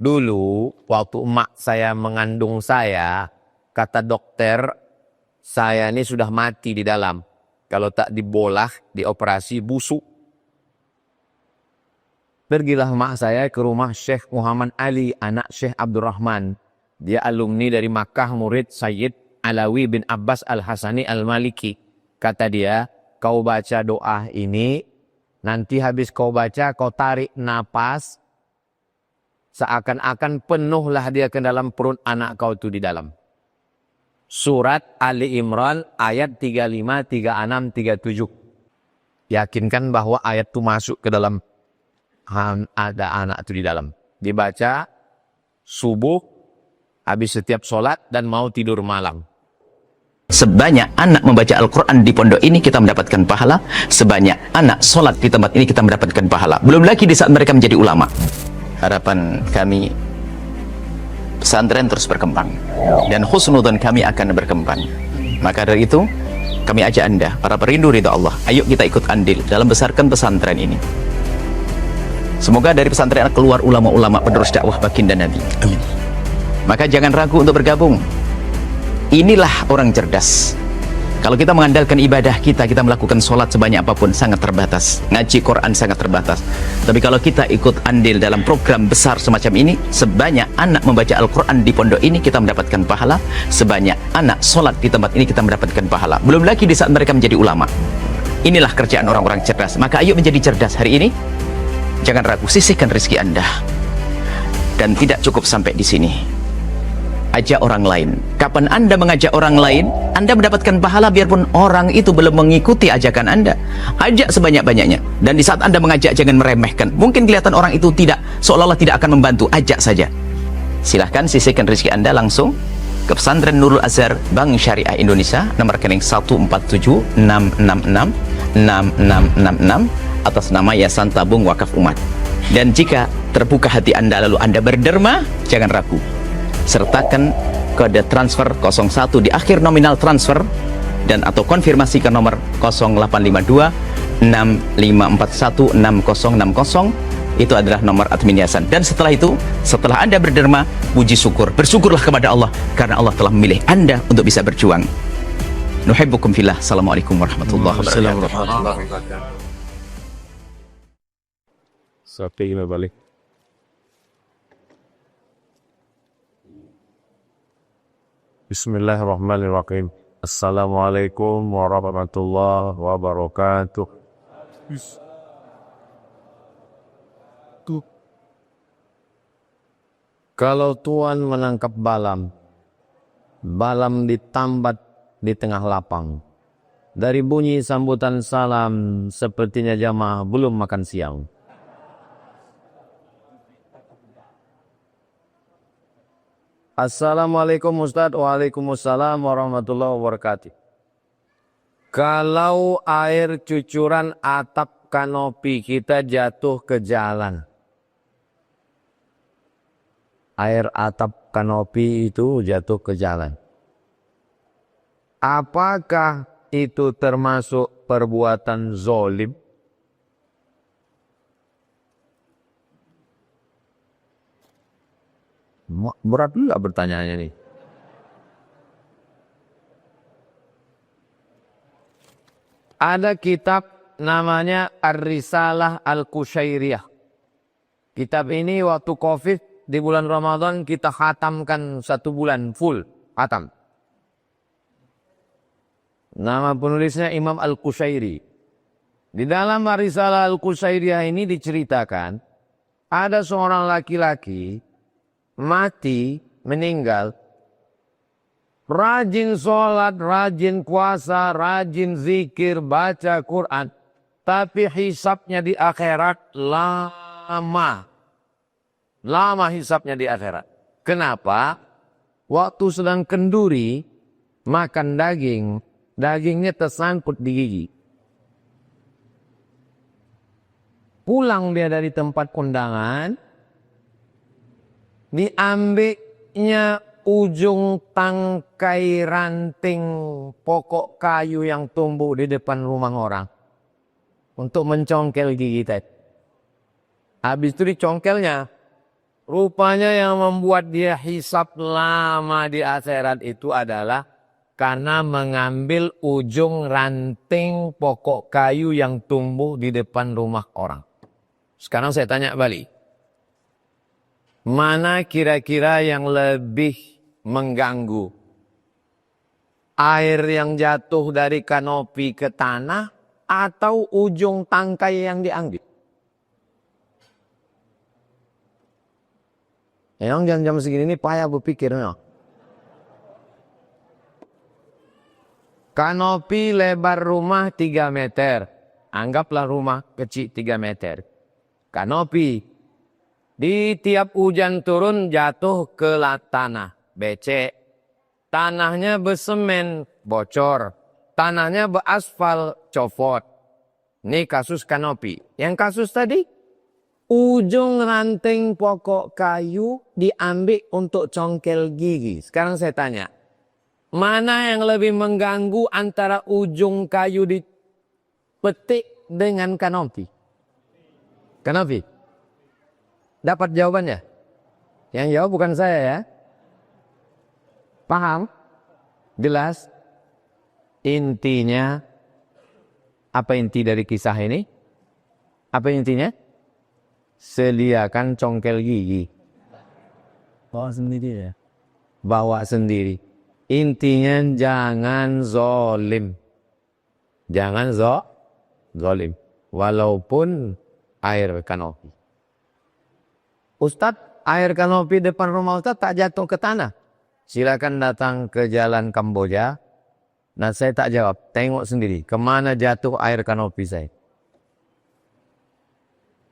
Dulu waktu emak saya mengandung saya, kata dokter, saya ini sudah mati di dalam. Kalau tak dibolah, dioperasi busuk. Pergilah emak saya ke rumah Syekh Muhammad Ali, anak Syekh Abdurrahman. Dia alumni dari Makkah, murid Sayyid Alawi bin Abbas Al-Hasani Al-Maliki. Kata dia, kau baca doa ini, nanti habis kau baca, kau tarik napas, seakan-akan penuhlah dia ke dalam perut anak kau itu di dalam. Surat Ali Imran ayat 35, 36, 37. Yakinkan bahwa ayat itu masuk ke dalam, ada anak itu di dalam. Dibaca subuh, habis setiap sholat dan mau tidur malam. Sebanyak anak membaca Al-Quran di pondok ini kita mendapatkan pahala. Sebanyak anak sholat di tempat ini kita mendapatkan pahala. Belum lagi di saat mereka menjadi ulama. Harapan kami pesantren terus berkembang dan husnudzon kami akan berkembang. Maka dari itu kami ajak Anda, para perindu ridha Allah, ayo kita ikut andil dalam besarkan pesantren ini. Semoga dari pesantren keluar ulama-ulama penerus dakwah baginda Nabi. Amin. Maka jangan ragu untuk bergabung. Inilah orang cerdas. Kalau kita mengandalkan ibadah kita melakukan sholat sebanyak apapun sangat terbatas, ngaji Quran sangat terbatas. Tapi kalau kita ikut andil dalam program besar semacam ini, sebanyak anak membaca Al-Quran di pondok ini kita mendapatkan pahala, sebanyak anak sholat di tempat ini kita mendapatkan pahala. Belum lagi di saat mereka menjadi ulama. Inilah kerjaan orang-orang cerdas. Maka ayo menjadi cerdas hari ini. Jangan ragu, sisihkan rezeki Anda. Dan tidak cukup sampai di sini. Ajak orang lain. Kapan Anda mengajak orang lain, Anda mendapatkan pahala biarpun orang itu belum mengikuti ajakan Anda. Ajak sebanyak-banyaknya. Dan di saat Anda mengajak, jangan meremehkan. Mungkin kelihatan orang itu tidak, seolah-olah tidak akan membantu. Ajak saja. Silahkan sisihkan rezeki Anda langsung ke Pesantren Nurul Azhar Bank Syariah Indonesia, nomor rekening 147-666-6666 atas nama Yayasan Tabung Wakaf Umat. Dan jika terbuka hati Anda lalu Anda berderma, jangan ragu. Sertakan kode transfer 01 di akhir nominal transfer dan atau konfirmasi ke nomor 0852 6541 6060. Itu adalah nomor admin yayasan. Dan setelah itu, setelah Anda berderma, puji syukur, bersyukurlah kepada Allah karena Allah telah memilih Anda untuk bisa berjuang. Nuhibbukum fillah. Assalamualaikum warahmatullahi wabarakatuh. Sampai balik. Bismillahirrahmanirrahim. Assalamualaikum warahmatullahi wabarakatuh. Kalau Tuhan menangkap balam, balam ditambat di tengah lapang. Dari bunyi sambutan salam, sepertinya jamaah belum makan siang. Assalamualaikum Ustaz. Waalaikumsalam warahmatullahi wabarakatuh. Kalau air cucuran atap kanopi kita jatuh ke jalan. Air atap kanopi itu jatuh ke jalan. Apakah itu termasuk perbuatan zolim? Berat juga pertanyaannya nih. Ada kitab namanya Ar-Risalah Al-Qushairiyah. Kitab ini waktu Covid di bulan Ramadan kita khatamkan 1 bulan full khatam. Nama penulisnya Imam Al-Qushairi. Di dalam Ar-Risalah Al-Qushairiyah ini diceritakan ada seorang laki-laki mati, meninggal, rajin sholat, rajin puasa, rajin zikir, baca Quran, tapi hisabnya di akhirat lama hisabnya di akhirat. Kenapa? Waktu sedang kenduri makan daging, dagingnya tersangkut di gigi. Pulang dia dari tempat kondangan, diambilnya ujung tangkai ranting pokok kayu yang tumbuh di depan rumah orang untuk mencongkel gigi tadi. Habis itu dicongkelnya, Rupanya yang membuat dia hisab lama di akhirat itu adalah karena mengambil ujung ranting pokok kayu yang tumbuh di depan rumah orang. Sekarang saya tanya balik. Mana kira-kira yang lebih mengganggu? Air yang jatuh dari kanopi ke tanah atau ujung tangkai yang diambil? Yang jam-jam segini ini payah berpikirnya. Kanopi lebar rumah 3 meter. Anggaplah rumah kecil 3 meter. Kanopi. Di tiap hujan turun jatuh ke tanah. Becek. Tanahnya bersemen. Bocor. Tanahnya beraspal. Copot. Ini kasus kanopi. Yang kasus tadi. Ujung ranting pokok kayu diambil untuk congkel gigi. Sekarang saya tanya. Mana yang lebih mengganggu antara ujung kayu dipetik dengan kanopi? Kanopi? Dapat jawabannya? Yang jawab bukan saya ya. Paham? Jelas? Intinya, apa inti dari kisah ini? Apa intinya? Sediakan congkel gigi. Bawa sendiri ya. Bawa sendiri. Intinya jangan zolim. Jangan zolim. Walaupun air kanopi. Ustadz, air kanopi depan rumah Ustadz tak jatuh ke tanah. Silakan datang ke jalan Kamboja. Nah saya tak jawab. Tengok sendiri. Kemana jatuh air kanopi saya.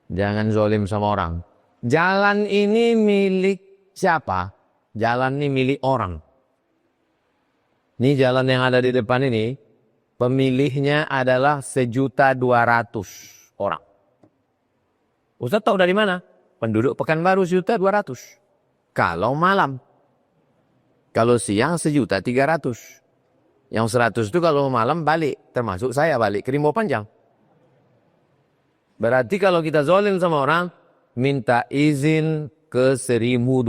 Jangan zolim sama orang. Jalan ini milik siapa? Jalan ini milik orang. Ini jalan yang ada di depan ini. Pemilihnya adalah 1.200.000 orang. Ustaz tahu dari mana? Penduduk Pekanbaru 1.200.000. Kalau malam. Kalau siang 1.300.000. Yang 100 itu kalau malam balik. Termasuk saya balik ke Rimau Panjang. Berarti kalau kita zolim sama orang, minta izin ke 1.200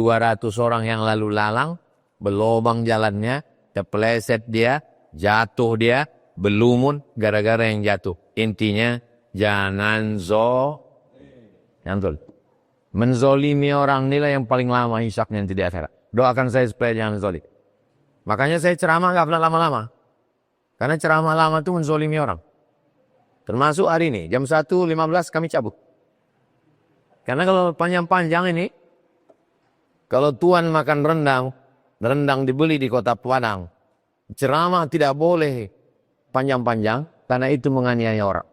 orang yang lalu lalang, berlobang jalannya, terpeleset dia, jatuh dia, berlumun gara-gara yang jatuh. Intinya, jangan menzolimi orang inilah yang paling lama hisabnya nanti di akhirat. Doakan saya supaya jangan zolim. Makanya saya ceramah gak pernah lama-lama. Karena ceramah lama itu menzolimi orang. Termasuk hari ini, jam 1.15 kami cabut. Karena kalau panjang-panjang ini, kalau tuan makan rendang dibeli di kota Padang, ceramah tidak boleh panjang-panjang, karena itu menganiaya orang.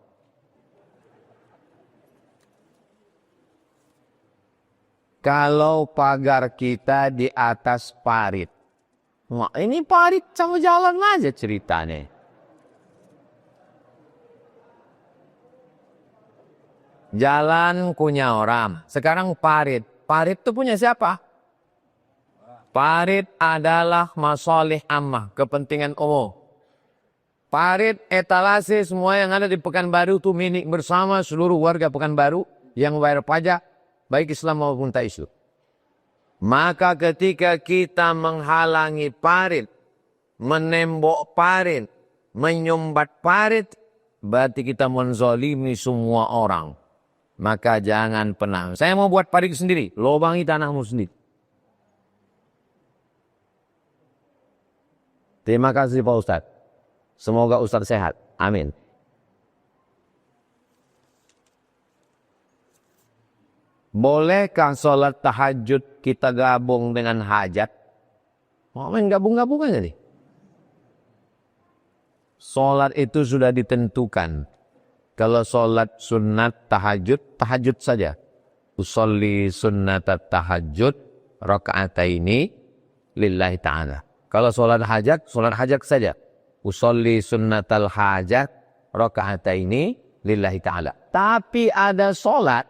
Kalau pagar kita di atas parit, wah, ini parit sama jalan aja ceritanya. Jalan punya orang. Sekarang parit. Parit itu punya siapa? Parit adalah masalih ammah. Kepentingan umum. Parit, etalase, semua yang ada di Pekanbaru itu milik bersama seluruh warga Pekanbaru yang bayar pajak. Baik Islam maupun tak Islam. Maka ketika kita menghalangi parit, menembok parit, menyumbat parit, berarti kita menzalimi semua orang. Maka jangan pernah. Saya mau buat parit sendiri. Lobangi tanahmu sendiri. Terima kasih Pak Ustadz. Semoga Ustadz sehat. Amin. Bolehkah sholat tahajud kita gabung dengan hajat? Mau main gabung-gabung aja nih. Sholat itu sudah ditentukan. Kalau sholat sunat tahajud, tahajud saja. Usolli sunnat tahajud raka'ataini lillahi ta'ala. Kalau sholat hajat saja. Usolli sunnatal hajat raka'ataini lillahi ta'ala. Tapi ada sholat,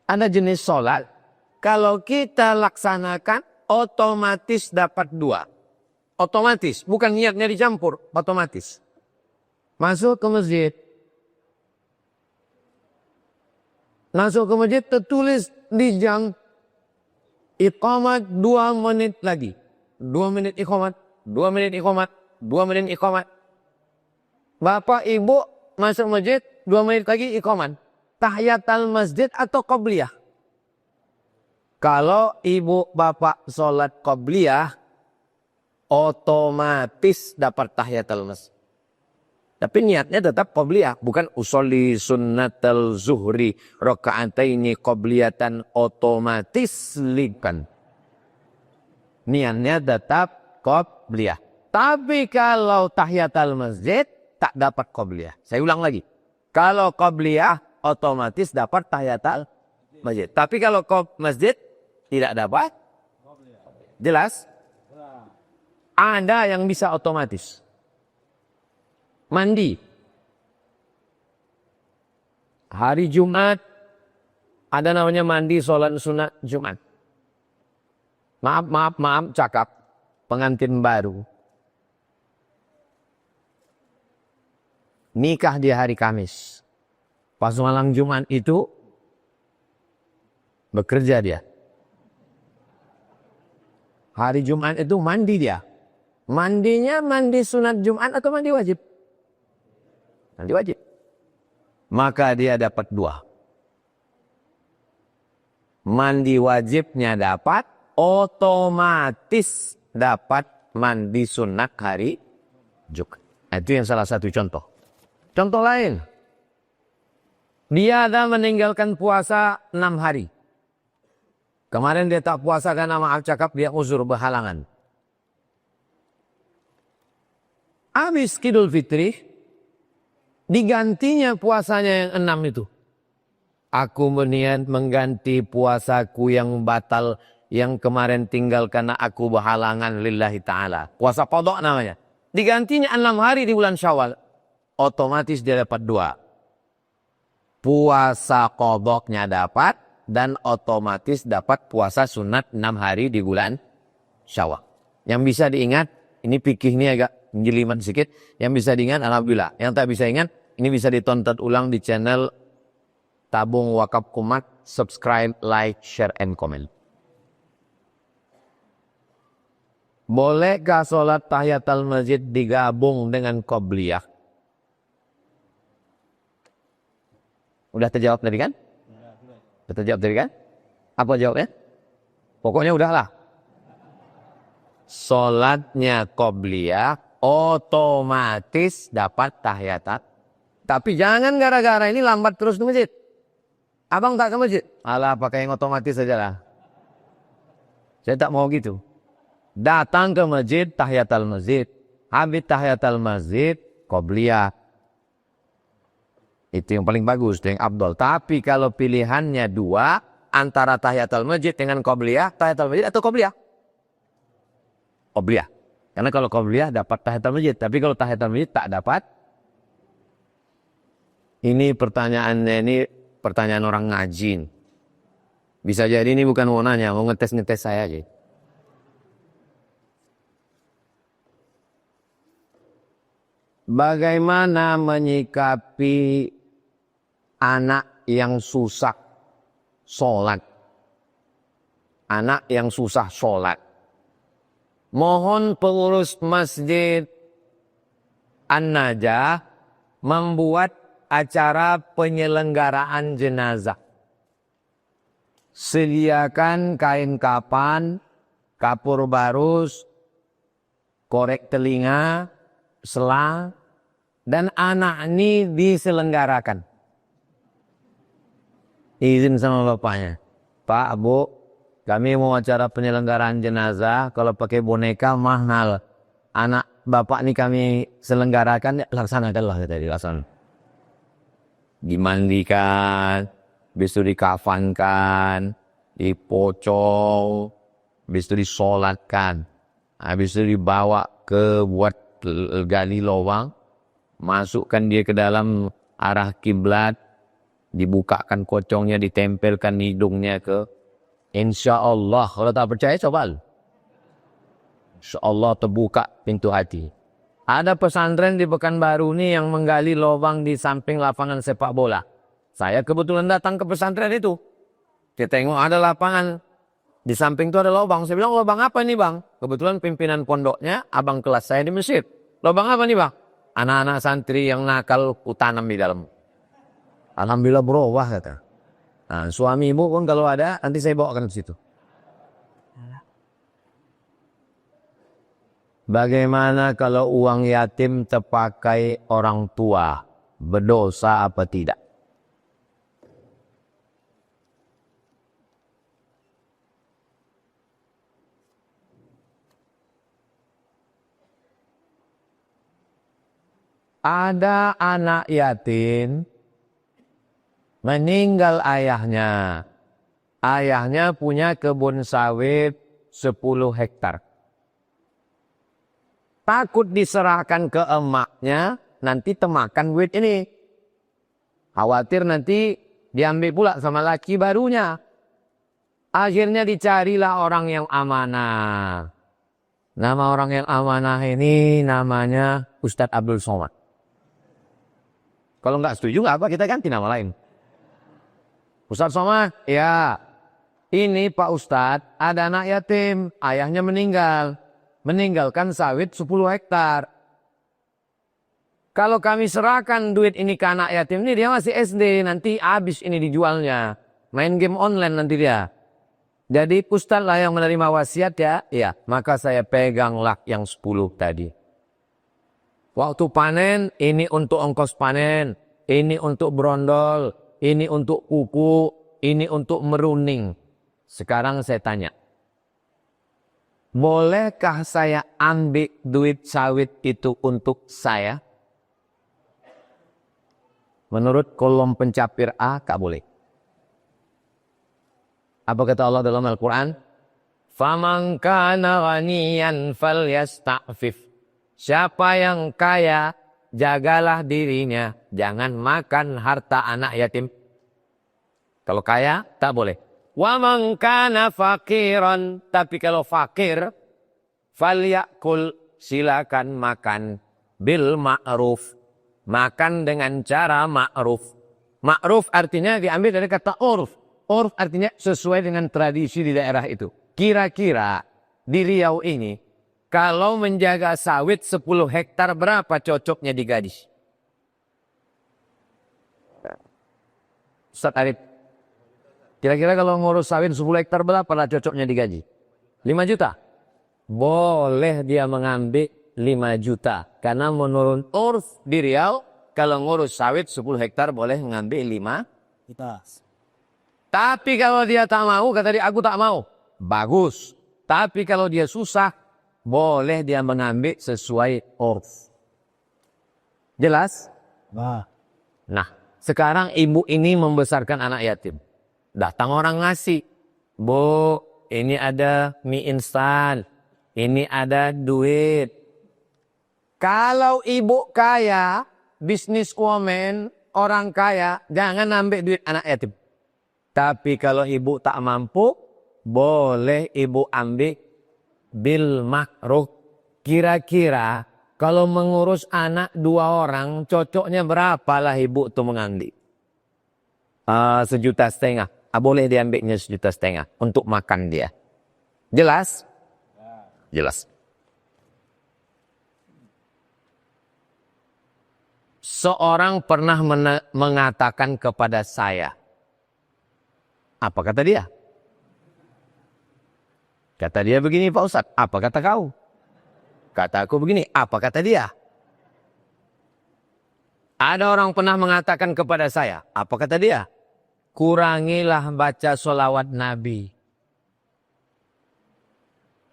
ada jenis sholat, kalau kita laksanakan otomatis dapat 2. Otomatis, bukan niatnya dicampur, otomatis. Masuk ke masjid. Masuk ke masjid tertulis di jam Iqamat 2 menit lagi. 2 menit iqamat, 2 menit iqamat, 2 menit iqamat. Bapak ibu masuk masjid, 2 menit lagi iqamat. Tahiyatul masjid atau qabliyah? Kalau ibu bapak sholat qabliyah, otomatis dapat tahiyatul masjid. Tapi niatnya tetap qabliyah, bukan usolli sunnatal zuhri raka'ataini qabliyatan, otomatis likan. Niatnya tetap qabliyah. Tapi kalau tahiyatul masjid tak dapat qabliyah. Saya ulang lagi. Kalau qabliyah otomatis dapat tahiyatul masjid. Tapi kalau masjid tidak dapat. Jelas? Ada yang bisa otomatis. Mandi. Hari Jumat ada namanya mandi sholat sunat Jumat. Maaf cakap pengantin baru. Nikah di hari Kamis. Pas malam Jumat itu bekerja dia. Hari Jumat itu mandi dia. Mandinya mandi sunat Jumat atau mandi wajib? Mandi wajib. Maka dia dapat 2. Mandi wajibnya dapat, otomatis dapat mandi sunat hari Jumat. Itu yang salah satu contoh. Contoh lain. Dia ada meninggalkan puasa 6 hari. Kemarin dia tak puasa karena maaf cakap dia uzur berhalangan. Habis Idul Fitri, digantinya puasanya yang 6 itu. Aku berniat mengganti puasaku yang batal, yang kemarin tinggal karena aku berhalangan lillahi ta'ala. Puasa qadha namanya. Digantinya 6 hari di bulan Syawal. Otomatis dia dapat 2. Puasa qadha-nya dapat, dan otomatis dapat puasa sunat 6 hari di bulan Syawal. Yang bisa diingat, ini fikih ini agak menjelimet sedikit. Yang bisa diingat, alhamdulillah. Yang tak bisa ingat, ini bisa ditonton ulang di channel Tabung Wakaf Kumat. Subscribe, like, share, and comment. Bolehkah sholat tahiyatul masjid digabung dengan qabliyah? Udah terjawab tadi kan? Udah terjawab tadi kan? Apa jawabnya? Pokoknya udahlah. Sholatnya qabliyah otomatis dapat tahiyatul. Tapi jangan gara-gara ini lambat terus di masjid. Abang tak ke masjid? Alah, pakai yang otomatis saja lah. Saya tak mau gitu. Datang ke masjid, tahiyatul masjid. Habis tahiyatul masjid, qabliyah. Itu yang paling bagus, itu yang abdol. Tapi kalau pilihannya 2, antara tahiyatul masjid dengan qabliyah, tahiyatul masjid atau qabliyah? Qabliyah. Karena kalau qabliyah dapat tahiyatul masjid. Tapi kalau tahiyatul masjid tak dapat. Ini pertanyaannya, ini pertanyaan orang ngaji. Bisa jadi ini bukan mau nanya, mau ngetes-ngetes saya aja. Bagaimana menyikapi anak yang susah sholat? Anak yang susah sholat. Mohon pengurus Masjid An-Najah membuat acara penyelenggaraan jenazah. Sediakan kain kapan, kapur barus, korek telinga, selang, dan anak ini diselenggarakan. Izin sama bapaknya. Pak, Bu, kami mau acara penyelenggaraan jenazah. Kalau pakai boneka mahal. Anak bapak ini kami selenggarakan, laksanakanlah tadi laksanakan. Dimandikan, habis itu dikafankan, dipocong, habis itu disolatkan, habis itu dibawa ke buat gali lubang, masukkan dia ke dalam arah kiblat, dibukakan kocongnya, ditempelkan hidungnya ke, insya Allah. Kalau tak percaya coba, insya Allah terbuka pintu hati. Ada pesantren di Pekanbaru ini yang menggali lubang di samping lapangan sepak bola. Saya kebetulan datang ke pesantren itu. Saya tengok ada lapangan Di samping itu ada lubang. Saya bilang, lubang apa nih bang? Kebetulan pimpinan pondoknya, abang kelas saya di Mesir. Lubang apa nih bang? Anak-anak santri yang nakal kutanam di dalam. Alhamdulillah bro, wah kata. Nah, suami ibu pun kalau ada, nanti saya bawakan ke situ. Bagaimana kalau uang yatim terpakai orang tua? Berdosa apa tidak? Ada anak yatim meninggal ayahnya. Ayahnya punya kebun sawit 10 hektar. Takut diserahkan ke emaknya, nanti temakan duit ini. Khawatir nanti diambil pula sama laki barunya. Akhirnya dicarilah orang yang amanah. Nama orang yang amanah ini namanya Ustadz Abdul Somad. Kalau nggak setuju nggak apa, kita ganti nama lain. Ustadz Somad, ya. Ini Pak Ustadz, ada anak yatim, ayahnya meninggal. Meninggalkan sawit 10 hektar. Kalau kami serahkan duit ini ke anak yatim ini, dia masih SD, nanti habis ini dijualnya. Main game online nanti dia. Jadi Ustadz lah yang menerima wasiat ya. Iya, maka saya peganglah yang 10 tadi. Waktu panen, ini untuk ongkos panen. Ini untuk brondol. Ini untuk kuku. Ini untuk meruning. Sekarang saya tanya. Bolehkah saya ambil duit sawit itu untuk saya? Menurut kolom pencapir A, tak boleh. Apa kata Allah dalam Al-Quran? فَمَنْ كَانَ غَنِيًّا فَلْيَسْتَعْفِفْ. Siapa yang kaya, jagalah dirinya. Jangan makan harta anak yatim. Kalau kaya, tak boleh. وَمَنْ كَانَ فَقِيرًا. Tapi kalau fakir, فَلْيَأْكُلْ. Silakan makan. Bil ma'ruf. Makan dengan cara ma'ruf. Ma'ruf artinya diambil dari kata urf. Urf artinya sesuai dengan tradisi di daerah itu. Kira-kira di Riau ini, kalau menjaga sawit 10 hektar berapa cocoknya digaji? Ustaz Arif, kira-kira kalau ngurus sawit 10 hektar berapa lah cocoknya digaji? 5 juta? Boleh dia mengambil 5 juta. Karena menurut urf di Riau, kalau ngurus sawit 10 hektar boleh mengambil 5 Kita. Tapi kalau dia tak mau, kata dia, aku tak mau. Bagus. Tapi kalau dia susah, boleh dia mengambil sesuai urf. Jelas? Wah. Nah, sekarang ibu ini membesarkan anak yatim. Datang orang ngasih. Bu, ini ada mie instan. Ini ada duit. Kalau ibu kaya, businesswoman, orang kaya, jangan ambil duit anak yatim. Tapi kalau ibu tak mampu, boleh ibu ambil bil makruh. Kira-kira kalau mengurus anak 2 orang, cocoknya berapa lah ibu tuh mengambil? 1,5 juta. Boleh diambilnya 1,5 juta untuk makan dia. Jelas? Jelas. Seorang pernah mengatakan kepada saya, apa kata dia? Kata dia begini, Pak Ustadz, apa kata kau? Kata aku begini, apa kata dia? Ada orang pernah mengatakan kepada saya, apa kata dia? Kurangilah baca sholawat Nabi.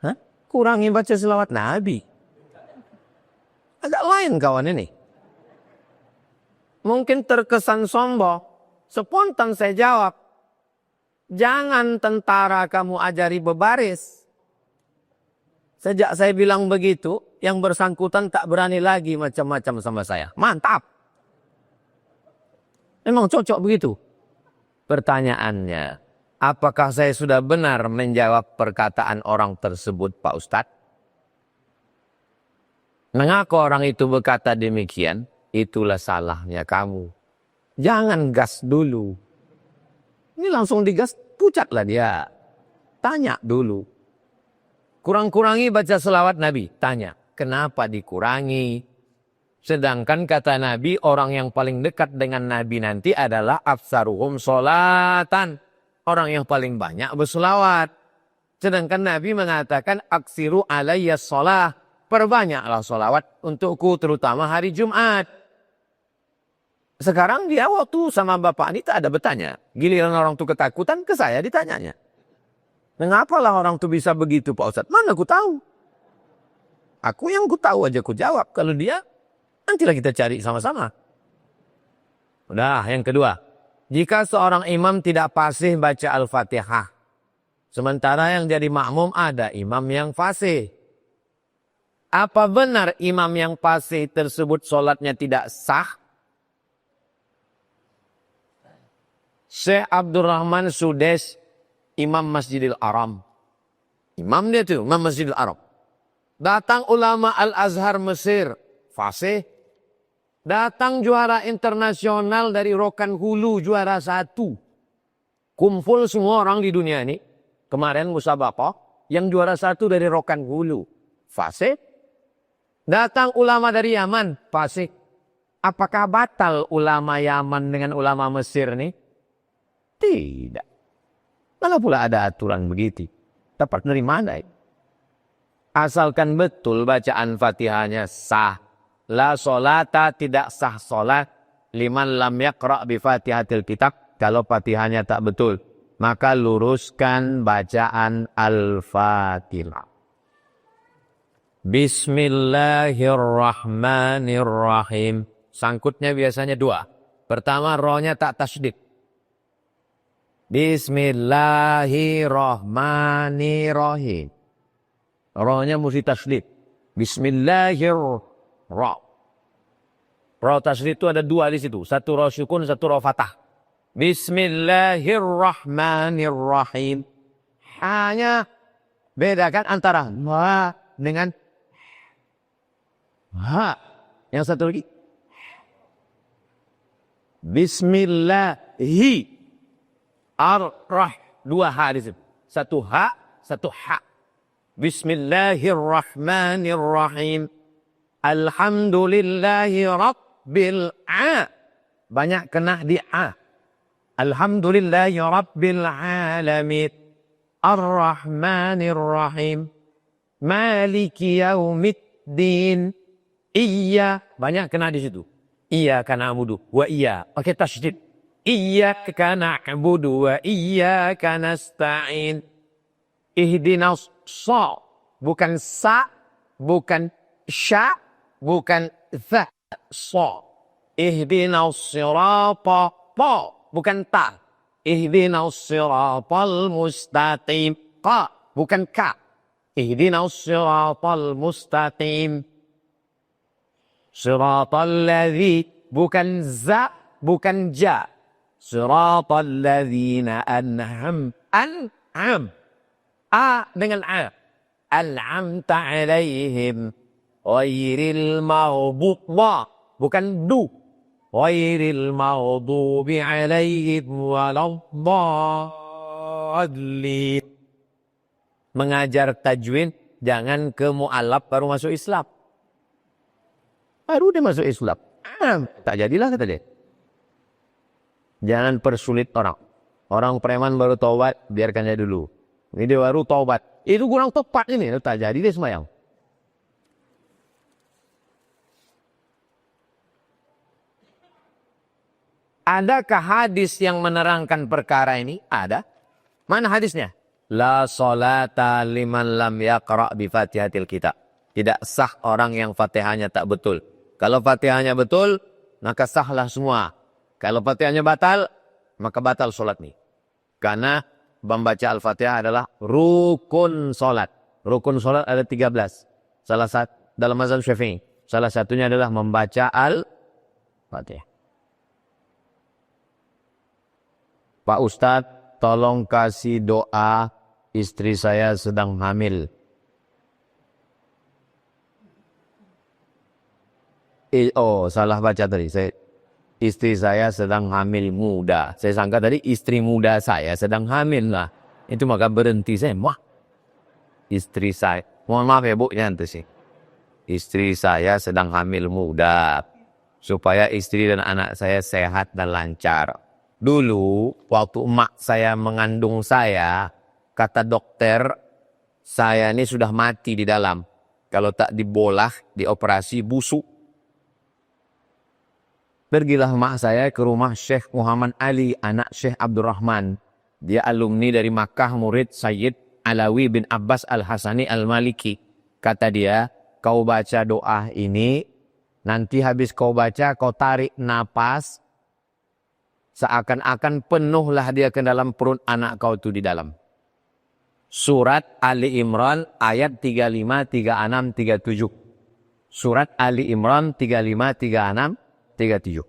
Hah? Kurangi baca sholawat Nabi? Agak lain kawan ini. Mungkin terkesan sombong. Spontan saya jawab, jangan tentara kamu ajari berbaris. Sejak saya bilang begitu, yang bersangkutan tak berani lagi macam-macam sama saya. Mantap. Memang cocok begitu. Pertanyaannya, apakah saya sudah benar menjawab perkataan orang tersebut, Pak Ustadz? Mengapa orang itu berkata demikian? Itulah salahnya kamu. Jangan gas dulu. Ini langsung digas, pucatlah dia. tanya dulu. Kurang-kurangi baca selawat Nabi. Tanya, kenapa dikurangi? Sedangkan kata Nabi, orang yang paling dekat dengan Nabi nanti adalah afsaruhum sholatan. Orang yang paling banyak berselawat. Sedangkan Nabi mengatakan, aksiru alayya sholah. Perbanyaklah sholawat untukku, terutama hari Jumat. Sekarang dia waktu sama bapak ini tak ada bertanya. Giliran orang itu ketakutan, ke saya ditanyanya. Mengapalah orang itu bisa begitu Pak Ustadz? Mana aku tahu? Aku yang ku tahu aja ku jawab. Kalau dia, nantilah kita cari sama-sama. Udah, yang kedua. Jika seorang imam tidak fasih baca Al-Fatihah. Sementara yang jadi makmum ada imam yang fasih. Apa benar imam yang fasih tersebut sholatnya tidak sah? Syekh Abdurrahman Sudes, Imam Masjidil Haram. Imam dia tuh, Imam Masjidil Haram. Datang ulama Al-Azhar Mesir, fasih. Datang juara internasional dari Rokan Hulu, juara 1. Kumpul semua orang di dunia ini. Kemarin musabaqah, yang juara 1 dari Rokan Hulu, fasih. Datang ulama dari Yaman, fasih. Apakah batal ulama Yaman dengan ulama Mesir nih? Tidak. Mana pula ada aturan begitu? Dapat dari mana? Asalkan betul bacaan Fatihahnya sah. La solata, tidak sah solat. Liman lam yaqra' bi Fatihatil kitab. Kalau Fatihahnya tak betul, maka luruskan bacaan Al-Fatihah. Bismillahirrahmanirrahim. Sangkutnya biasanya 2. Pertama, rohnya tak tasydid. Bismillahirrahmanirrahim. Rohnya mesti tasydid. Bismillahirrahmanirrahim. Roh tasydid itu ada 2 di situ. Satu roh sukun, satu roh fathah. Bismillahirrahmanirrahim. Hanya bedakan antara ma dengan ha. Yang satu lagi. Bismillahi. Ar-rah. 2 ha di situ. Satu ha, satu ha. Bismillahirrahmanirrahim. Alhamdulillahi rabbil a. Banyak kena di a. Alhamdulillahi rabbil alamin. Ar-rahmanirrahim. Maliki yaumiddin. Iya. Banyak kena di situ. Iyyaka na'budu wa iya. Pakai tasydid. Iyyaka na'budu wa iyyaka nasta'in. Ihdinas sa. Bukan sa, bukan sya, bukan tha. Sa. Ihdinas sirata ta. Bukan ta. Ihdinas siratal mustaqim. Qa. Bukan ka. Ihdinas siratal mustaqim. Siratal ladzi. Bukan za, bukan ja. Siratal ladzina an'am. An'am. A dengan a. An'amta alaihim. Ghairil maghdubi. Bukan du. Ghairil maghdubi alaihim waladdallin. Mengajar tajwid jangan ke mu'alaf baru masuk Islam. Baru dia masuk Islam. Tak jadilah kata dia. Jangan persulit orang. Orang preman baru taubat, biarkan dia dulu. Ini dia baru taubat. Itu kurang tepat ini. Tak jadi dia semayang. Adakah hadis yang menerangkan perkara ini? Ada. Mana hadisnya? La salata liman lam yaqra' bi Fatihatil kitab. Tidak sah orang yang Fatihahnya tak betul. Kalau Fatihahnya betul, maka sahlah semua. Kalau Fatihahnya batal, maka batal solat nih. Karena membaca Al-Fatihah adalah rukun solat. Rukun solat ada 13. Salah satu dalam mazhab Syafi'i. Salah satunya adalah membaca Al-Fatihah. Pak Ustadz, tolong kasih doa, istri saya sedang hamil. Oh, salah baca tadi. Istri saya sedang hamil muda. Saya sangka tadi istri muda saya sedang hamil lah. Itu maka berhenti saya. Wah, istri saya. Mohon maaf ya Bu, nyantai sih. Istri saya sedang hamil muda. Supaya istri dan anak saya sehat dan lancar. Dulu, waktu emak saya mengandung saya, kata dokter, saya ini sudah mati di dalam. Kalau tak dibolah, dioperasi busuk. Pergilah emak saya ke rumah Syekh Muhammad Ali, anak Syekh Abdurrahman. Dia alumni dari Makkah, murid Sayyid Alawi bin Abbas Al-Hasani Al-Maliki. Kata dia, kau baca doa ini, nanti habis kau baca, kau tarik napas, seakan-akan penuhlah dia ke dalam perut anak kau itu di dalam. Surat Ali Imran ayat 35, 36, 37. Surat Ali Imran 35, 36, 37.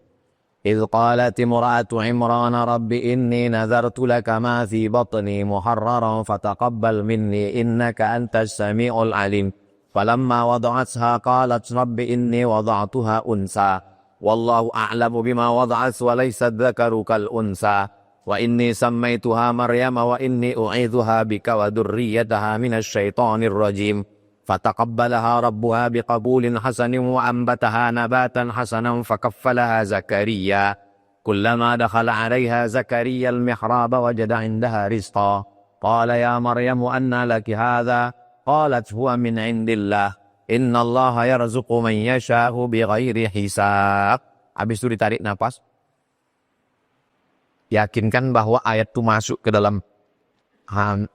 إذ قالت امرأة عمران رب إني نذرت لك ما في بطني محررا فتقبل مني إنك أنت السميع العليم فلما وضعتها قالت رب إني وضعتها أنثى والله أعلم بما وضعت وليس الذكر كالأنثى وإني سميتها مريم وإني أعيذها بك وذريتها من الشيطان الرجيم فتقبلها ربها بقبول حسن وأنبتها نباتا حسنا فكفلها زكريا كلما دخل عليها زكريا المحراب وجد عندها رزقا قال يا مريم أنى لك هذا قالت هو من عند الله إن الله يرزق من يشاء بغير حساب. Habis itu ditarik nafas. Yakinkan bahwa ayat itu masuk ke dalam,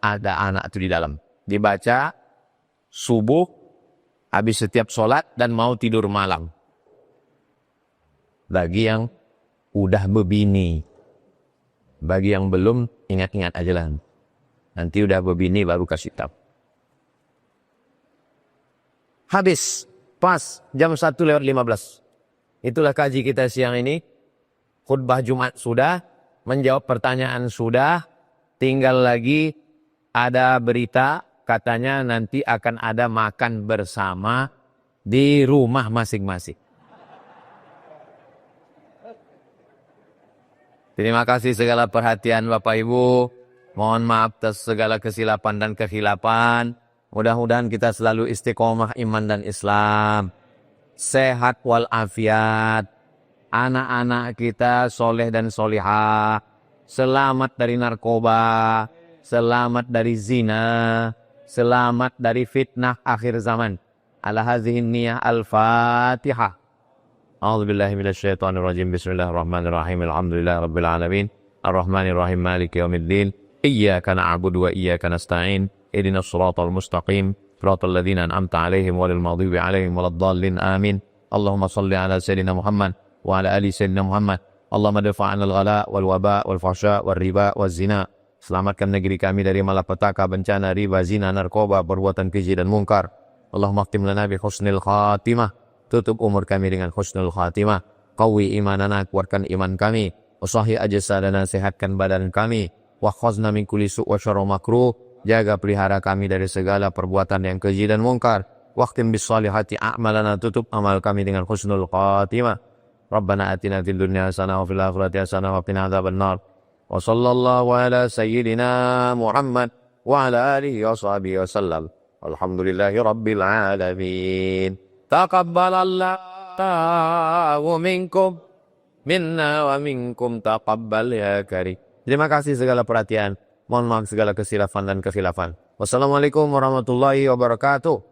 ada anak itu di dalam. Dibaca subuh, habis setiap sholat, dan mau tidur malam. Bagi yang udah berbini. Bagi yang belum, ingat-ingat aja lah. Nanti udah berbini baru kasih tahu. Habis, pas jam 1:15. Itulah kaji kita siang ini. Khutbah Jumat sudah, menjawab pertanyaan sudah, tinggal lagi ada berita, katanya nanti akan ada makan bersama di rumah masing-masing. Terima kasih segala perhatian Bapak Ibu. Mohon maaf atas segala kesilapan dan kekhilafan. Mudah-mudahan kita selalu istiqomah iman dan Islam. Sehat walafiat. Anak-anak kita soleh dan solihah. Selamat dari narkoba. Selamat dari zina. Selamat dari fitnah akhir zaman. Ala hadhihi niyah al-Fatihah. A'udzubillahi minasyaitonirrajim. Bismillahirrahmanirrahim. Alhamdulillahi rabbil alamin. Ar-Rahmanirrahim. Maliki yaumiddin. Iyyaka na'budu wa iyyaka nasta'in. Ihdinas siratal mustaqim. Siratal ladzina an'amta 'alaihim ghairil maghdubi 'alaihim waladdallin. Amin. Allahumma shalli 'ala sayyidina Muhammad wa 'ala ali sayyidina Muhammad. Allahumma dafa'na al-ghala wal waba wal fahsya wal riba wal zina. Selamatkan negeri kami dari malapetaka, bencana, riba, zina, narkoba, perbuatan keji dan mungkar. Allahumma khtim lana bi husnil khatimah. Tutup umur kami dengan husnul khatimah. Qawi imanana, kuatkan iman kami. Usahi ajsadana, sehatkan badan kami. Wa khazna min kulli su' wa syarri makruh. Jaga pelihara kami dari segala perbuatan yang keji dan mungkar. Waqtim bis salihati a'malana, tutup amal kami dengan husnul khatimah. Rabbana atina fid dunya hasanah wa fil akhirati hasanah wa qina adzabannar. Wa sallallahu ala sayyidina Muhammad wa ala alihi wa sahbihi wa sallam. Alhamdulillahi rabbil alamin. Taqabbalallahu minkum minna wa minkum taqabbal ya karim. Terima kasih segala perhatian. Mohon maaf segala kesilafan dan kekhilafan. Wassalamualaikum warahmatullahi wabarakatuh.